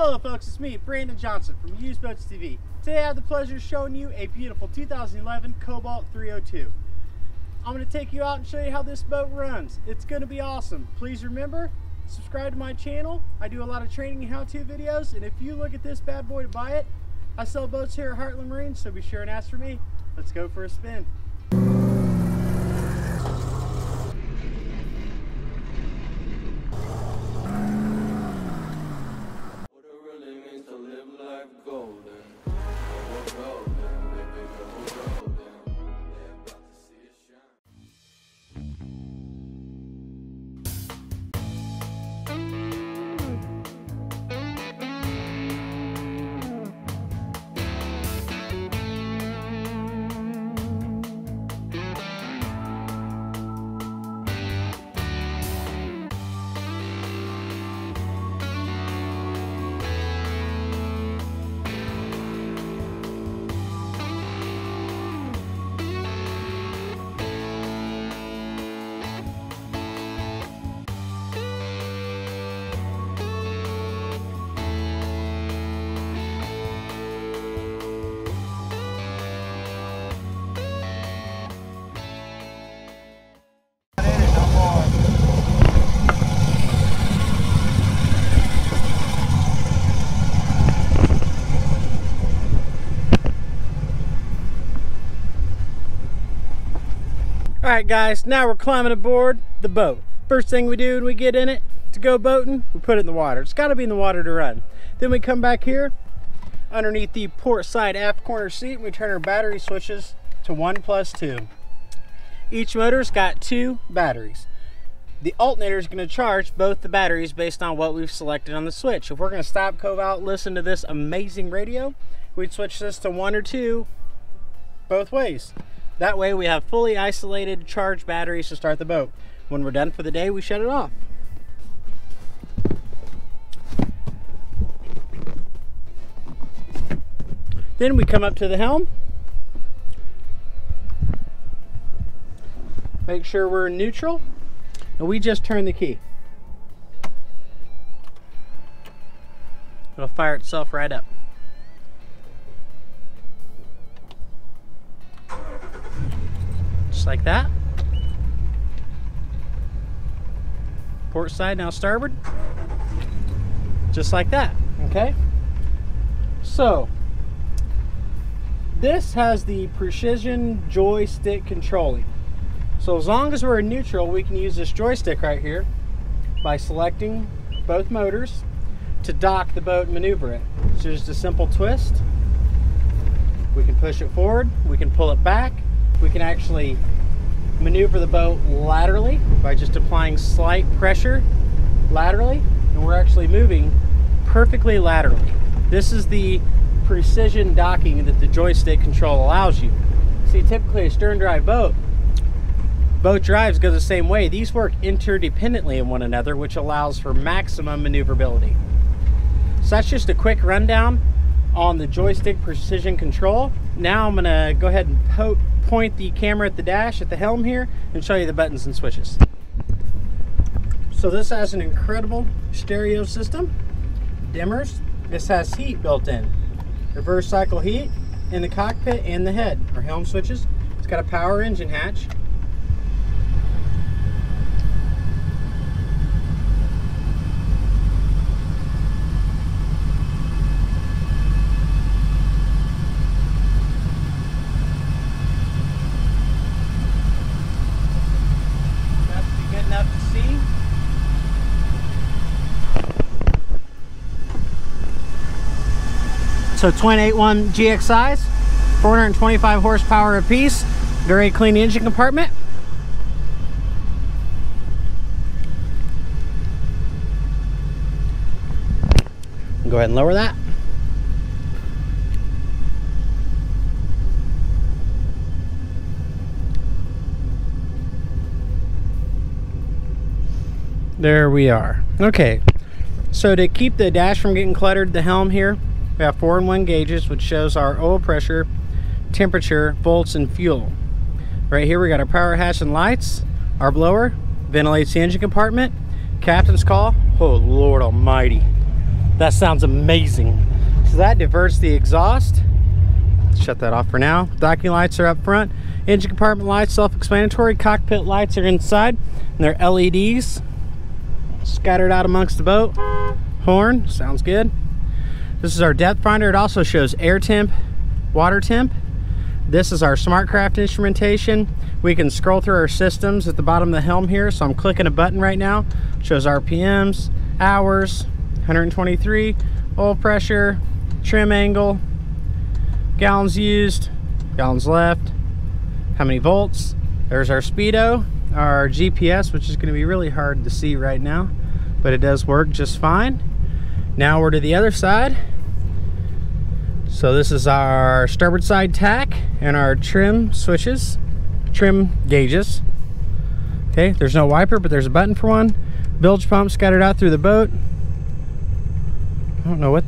Hello folks, it's me, Brandon Johnson from Used Boats TV. Today I have the pleasure of showing you a beautiful 2011 Cobalt 302. I'm going to take you out and show you how this boat runs. It's going to be awesome. Please remember, subscribe to my channel. I do a lot of training and how-to videos, and if you look at this bad boy to buy it, I sell boats here at Heartland Marine, so be sure and ask for me. Let's go for a spin. Alright guys, now we're climbing aboard the boat. First thing we do when we get in it to go boating, we put it in the water. It's got to be in the water to run. Then we come back here underneath the port side aft corner seat and we turn our battery switches to 1+2. Each motor's got 2 batteries. The alternator is going to charge both the batteries based on what we've selected on the switch. If we're going to stop, cove out, listen to this amazing radio, we'd switch this to 1 or 2 both ways. That way we have fully isolated charged batteries to start the boat. When we're done for the day, we shut it off. Then we come up to the helm. Make sure we're in neutral. And we just turn the key. It'll fire itself right up. Just like that. Port side now starboard. Just like that. Okay. So this has the precision joystick controlling. So as long as we're in neutral, we can use this joystick right here by selecting both motors to dock the boat and maneuver it. So just a simple twist. We can push it forward. We can pull it back. We can actually maneuver the boat laterally by just applying slight pressure laterally, and we're actually moving perfectly laterally. This is the precision docking that the joystick control allows you. See, typically a stern drive boat drives go the same way. These work interdependently in one another, which allows for maximum maneuverability. So that's just a quick rundown on the joystick precision control. Now I'm gonna go ahead and point the camera at the dash at the helm here and show you the buttons and switches. So this has an incredible stereo system, dimmers. This has heat built in, reverse cycle heat in the cockpit and the head. Our helm switches. It's got a power engine hatch. So 28.1 GXIs, 425 horsepower apiece, very clean engine compartment. Go ahead and lower that. There we are. Okay, so to keep the dash from getting cluttered, the helm here, we have 4-in-1 gauges, which shows our oil pressure, temperature, volts, and fuel. Right here we got our power hatch and lights. Our blower ventilates the engine compartment. Captain's call. Oh Lord almighty. That sounds amazing. So that diverts the exhaust. Shut that off for now. Docking lights are up front. Engine compartment lights, self-explanatory. Cockpit lights are inside, and they're LEDs scattered out amongst the boat. Horn, sounds good. This is our depth finder. It also shows air temp, water temp. This is our SmartCraft instrumentation. We can scroll through our systems at the bottom of the helm here. So I'm clicking a button right now. It shows RPMs, hours, 123, oil pressure, trim angle, gallons used, gallons left, how many volts. There's our speedo, our GPS, which is going to be really hard to see right now, but it does work just fine. Now we're to the other side. So this is our starboard side tack and our trim switches, trim gauges. Okay, there's no wiper, but there's a button for one. Bilge pump scattered out through the boat. I don't know what.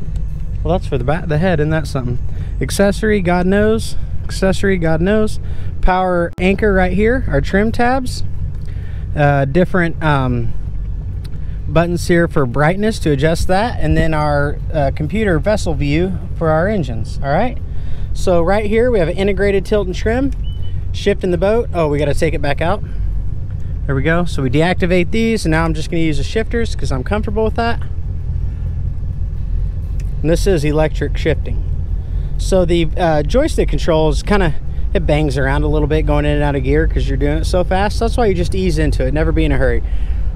Well, that's for the back, the head, isn't that something? Accessory, God knows. Accessory, God knows. Power anchor right here. Our trim tabs. Different buttons here for brightness to adjust that, and then our computer vessel view for our engines. All right. So right here we have an integrated tilt and trim. Shifting the boat. Oh, we got to take it back out. There we go. So we deactivate these, and now I'm just going to use the shifters because I'm comfortable with that. And this is electric shifting. So the joystick controls kind of, it bangs around a little bit going in and out of gear because you're doing it so fast. That's why you just ease into it, never be in a hurry.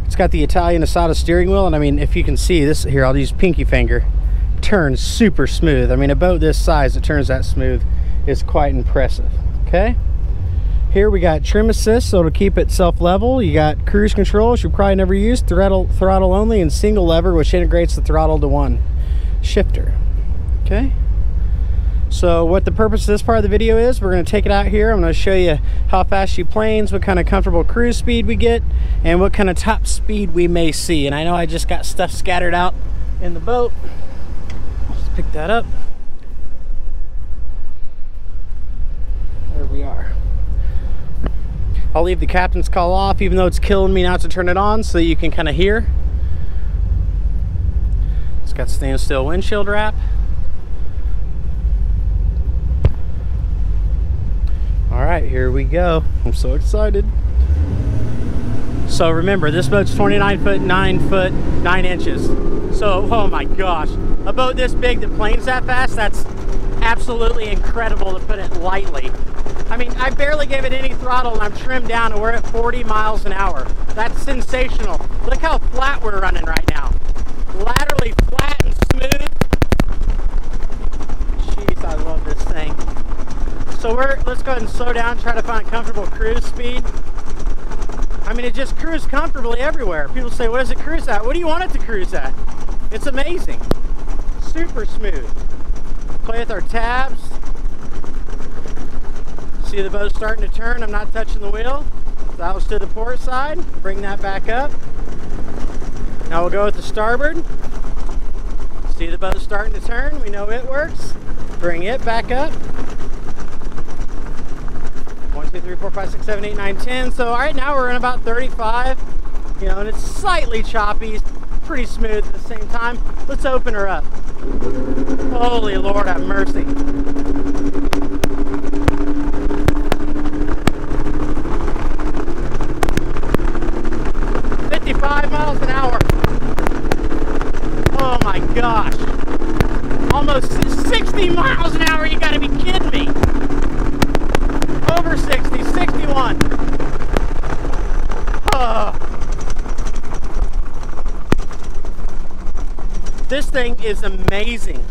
It's got the Italian Asada steering wheel, and I mean, if you can see this here, I'll use pinky finger. Turns super smooth. I mean, a boat this size that turns that smooth is quite impressive. Okay. Here we got trim assist, so to keep it self-level. You got cruise control, which you probably never used, throttle only, and single lever, which integrates the throttle to one shifter. Okay. So what the purpose of this part of the video is, we're going to take it out here. I'm going to show you how fast she planes, what kind of comfortable cruise speed we get, and what kind of top speed we may see. And I know I just got stuff scattered out in the boat. Let's pick that up. There we are. I'll leave the captain's call off, even though it's killing me not to turn it on, so that you can kind of hear. It's got standstill windshield wrap. All right, here we go. I'm so excited. So remember, this boat's 29 foot, 9 foot, 9 inches. So, oh my gosh, a boat this big that planes that fast, that's absolutely incredible, to put it lightly. I mean, I barely gave it any throttle and I'm trimmed down and we're at 40 miles an hour. That's sensational. Look how flat we're running right now. Laterally flat and smooth. Jeez, I love this thing. So let's go ahead and slow down, try to find comfortable cruise speed. I mean, it just cruises comfortably everywhere. People say, what does it cruise at? What do you want it to cruise at? It's amazing. Super smooth. Play with our tabs. See the boat starting to turn. I'm not touching the wheel. So that was to the port side. Bring that back up. Now we'll go with the starboard. See the boat starting to turn. We know it works. Bring it back up. 1, 2, 3, 4, 5, 6, 7, 8, 9, 10. So right now we're in about 35. You know, and it's slightly choppy, pretty smooth at the same time. Let's open her up. Holy Lord have mercy. Miles an hour. Oh my gosh. Almost 60 miles an hour. You gotta be kidding me. Over 60, 61. Oh. This thing is amazing.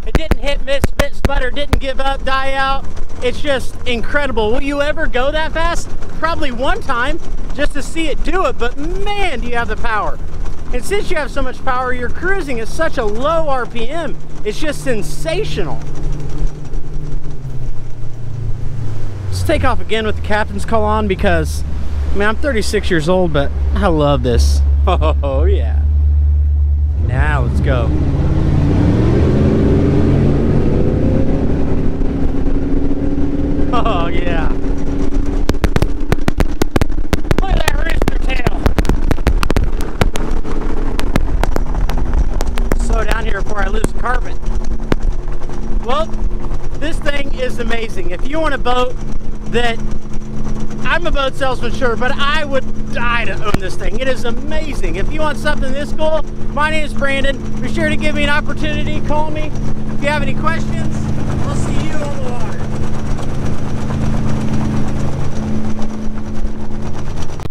It didn't hit, miss, sputter, didn't give up, die out. It's just incredible. Will you ever go that fast? Probably one time, just to see it do it, but man, do you have the power. And since you have so much power, you're cruising at such a low RPM. It's just sensational. Let's take off again with the captain's call on, because, I mean, I'm 36 years old, but I love this. Oh yeah. Now let's go. Oh yeah. Look at that rooster tail. go down here before I lose the carpet. Well, this thing is amazing. If you want a boat that, I'm a boat salesman, sure, but I would die to own this thing. It is amazing. If you want something this cool, my name is Brandon. Be sure to give me an opportunity. Call me if you have any questions. I'll see you on the water.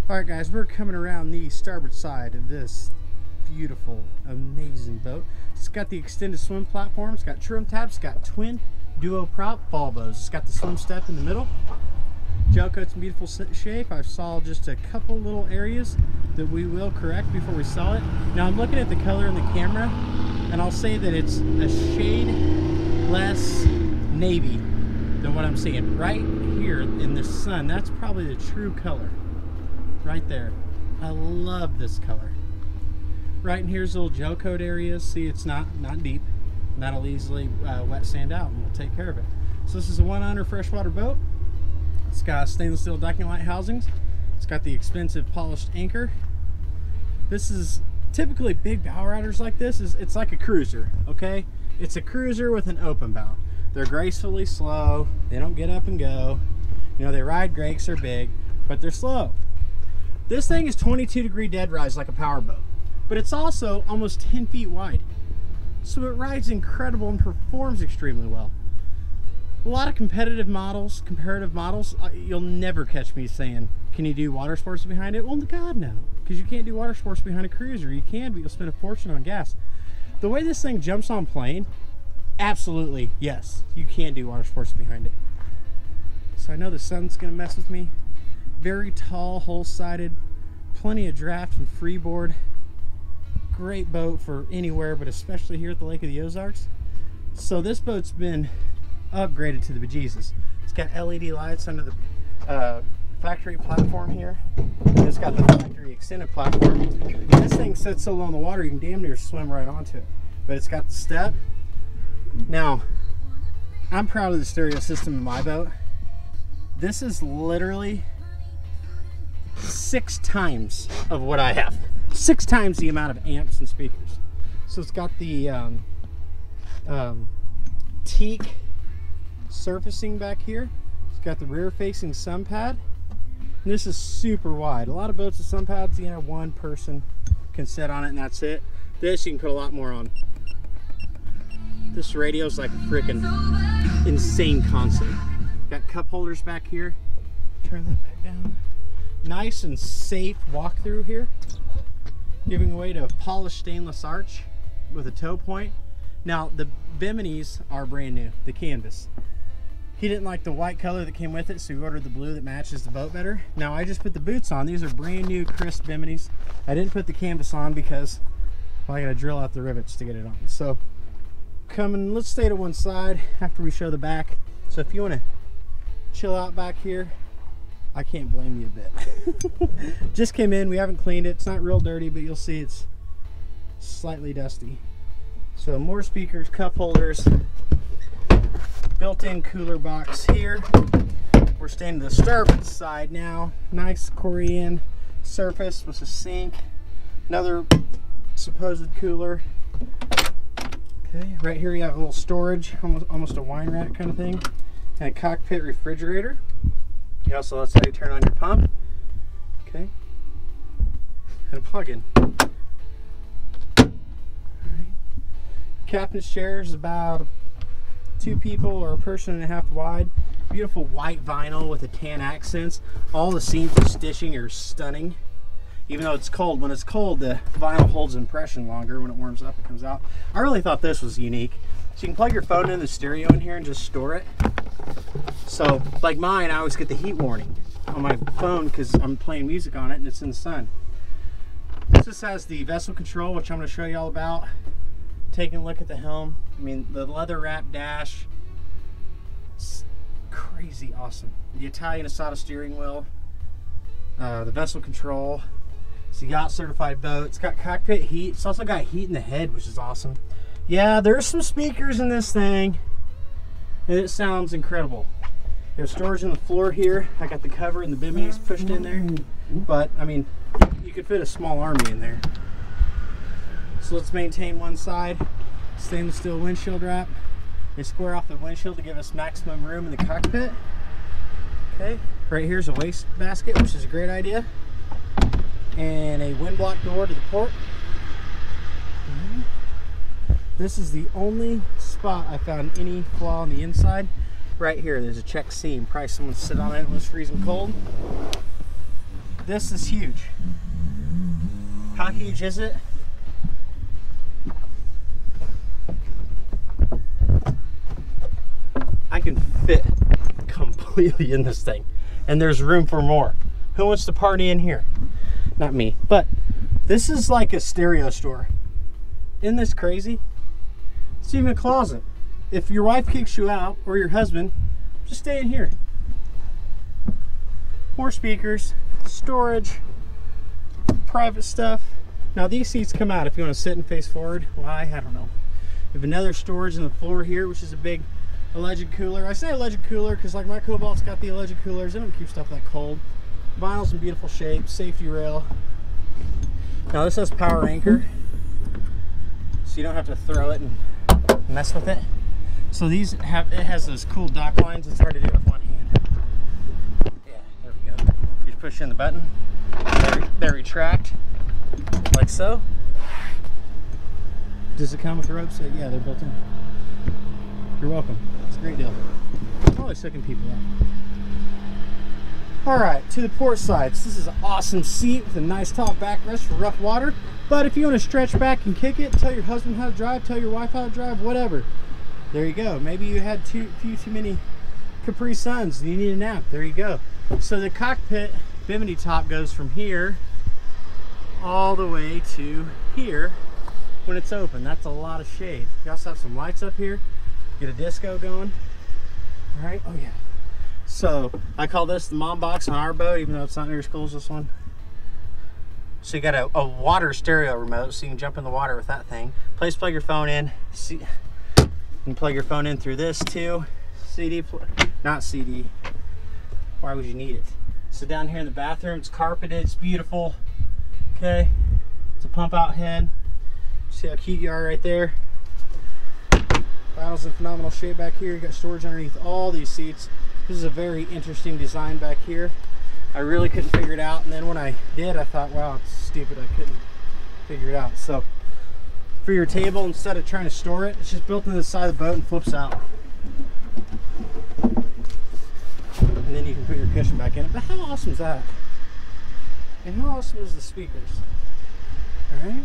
All right, guys, we're coming around the starboard side of this beautiful, amazing boat. It's got the extended swim platform. It's got trim tabs. It's got twin duo prop ball bows. It's got the swim step in the middle. Gel coat's in beautiful shape. I saw just a couple little areas that we will correct before we sell it. Now I'm looking at the color in the camera, and I'll say that it's a shade less navy than what I'm seeing right here in the sun. That's probably the true color right there. I love this color. Right in here's little gel coat areas. See, it's not deep. That'll easily wet sand out, and we'll take care of it. So this is a 1-owner freshwater boat. It's got stainless steel decking light housings. It's got the expensive polished anchor. This is typically big bow riders like this. It's like a cruiser, okay? It's a cruiser with an open bow. They're gracefully slow. They don't get up and go. You know, they ride great 'cause they're big, but they're slow. This thing is 22-degree dead rise like a power boat, but it's also almost 10 feet wide. So it rides incredible and performs extremely well. A lot of comparative models, you'll never catch me saying, can you do water sports behind it? Well, God, no, because you can't do water sports behind a cruiser. You can, but you'll spend a fortune on gas. The way this thing jumps on plane, absolutely, yes, you can do water sports behind it. So I know the sun's gonna mess with me. Very tall, hull-sided, plenty of draft and freeboard. Great boat for anywhere, but especially here at the Lake of the Ozarks. So this boat's been upgraded to the bejesus. It's got LED lights under the factory platform here. And it's got the factory extended platform. This thing sits so low in the water you can damn near swim right onto it. But it's got the step. Now, I'm proud of the stereo system in my boat. This is literally 6 times of what I have. 6 times the amount of amps and speakers. So it's got the teak surfacing back here. It's got the rear facing sun pad. And this is super wide. A lot of boats with sun pads, you know, one person can sit on it and that's it. This you can put a lot more on. This radio is like a freaking insane console. Got cup holders back here. Turn that back down. Nice and safe walk through here. Giving away to a polished stainless arch with a tow point. Now the biminis are brand new, the canvas. He didn't like the white color that came with it, so he ordered the blue that matches the boat better. Now I just put the boots on. These are brand new crisp biminis. I didn't put the canvas on because, well, I gotta drill out the rivets to get it on. So let's stay to one side after we show the back. So if you wanna chill out back here, I can't blame you a bit. Just came in, we haven't cleaned it. It's not real dirty, but you'll see it's slightly dusty. So more speakers, cup holders, built-in cooler box here. We're staying to the starboard side now. Nice Korean surface with a sink. Another supposed cooler. Okay, right here you have a little storage, almost a wine rack kind of thing, and a cockpit refrigerator. You also, that's how you turn on your pump. Okay, and a plug-in. Captain's chair is about 2 people or a person and a half wide. Beautiful white vinyl with the tan accents. All the seams and stitching are stunning. Even though it's cold, when it's cold, the vinyl holds impression longer. When it warms up, it comes out. I really thought this was unique. So you can plug your phone in the stereo in here and just store it. So, like mine, I always get the heat warning on my phone because I'm playing music on it and it's in the sun. This has the vessel control, which I'm going to show you all about. Taking a look at the helm. I mean, the leather wrap dash. It's crazy awesome. The Italian Asada steering wheel. The vessel control. It's a yacht certified boat. It's got cockpit heat. It's also got heat in the head, which is awesome. Yeah, there's some speakers in this thing, and it sounds incredible. There's storage on the floor here. I got the cover and the biminis pushed in there, but I mean, you could fit a small army in there. So let's maintain one side. Stainless steel windshield wrap. They square off the windshield to give us maximum room in the cockpit. Okay, right here's a waste basket, which is a great idea. And a wind block door to the port. This is the only spot I found any flaw on the inside. Right here, there's a check seam. Probably someone sit on it and it was freezing cold. This is huge. How huge is it? I can fit completely in this thing, and there's room for more. Who wants to party in here? Not me. But this is like a stereo store. Isn't this crazy? It's even a closet. If your wife kicks you out, or your husband, just stay in here. More speakers, storage, private stuff. Now these seats come out if you want to sit and face forward. Why? I don't know. You have another storage in the floor here, which is a big alleged cooler. I say alleged cooler because like my Cobalt's got the alleged coolers. They don't keep stuff that cold. Vinyl's in beautiful shape. Safety rail. Now this has power anchor, so you don't have to throw it and mess with it. So these have, it has those cool dock lines. It's hard to do with one hand. Yeah, there we go. You just push in the button. They retract like so. Does it come with the ropes? Yeah, they're built in. You're welcome. It's a great deal. I'm always hooking people up. All right, to the port side. So this is an awesome seat with a nice tall backrest for rough water. But if you want to stretch back and kick it, tell your husband how to drive, tell your wife how to drive, whatever. There you go. Maybe you had too many Capri Suns and you need a nap. There you go. So the cockpit bimini top goes from here all the way to here when it's open. That's a lot of shade. You also have some lights up here. Get a disco going. All right. Oh yeah. So I call this the mom box on our boat, even though it's not near as cool as this one. So you got a water stereo remote, so you can jump in the water with that thing. Place plug your phone in. See, you can plug your phone in through this too. CD, not CD. Why would you need it? So down here in the bathroom, it's carpeted. It's beautiful. Okay, it's a pump out head. See how cute you are right there. Bottles in phenomenal shape back here. You got storage underneath all these seats. This is a very interesting design back here. I really couldn't figure it out, and then when I did, I thought, wow, it's stupid. I couldn't figure it out. So for your table, instead of trying to store it, it's just built into the side of the boat and flips out. And then you can put your cushion back in it. But how awesome is that? And how awesome is the speakers? All right.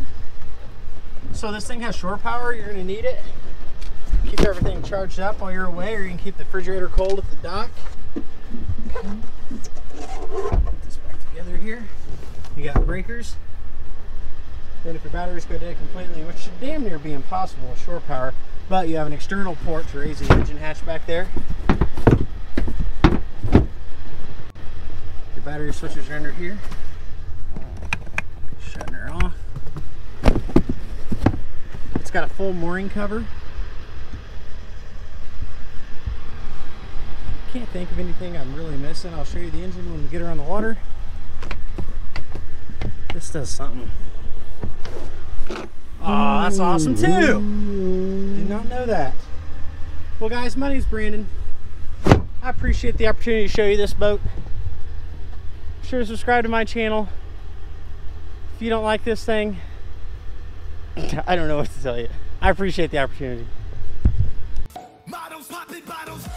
So this thing has shore power. You're going to need it. Keep everything charged up while you're away, or you can keep the refrigerator cold at the dock. Okay. Put this back together here. You got breakers. Then if your batteries go dead completely, which should damn near be impossible with shore power, but you have an external port to raise the engine hatch back there. Your battery switches are under here. Shutting her off. It's got a full mooring cover. Can't think of anything I'm really missing. I'll show you the engine when we get her on the water. This does something. Oh, that's awesome too. Did not know that. Well guys, my name's Brandon. I appreciate the opportunity to show you this boat. Be sure to subscribe to my channel. If you don't like this thing, I don't know what to tell you. I appreciate the opportunity. Models popping bottles.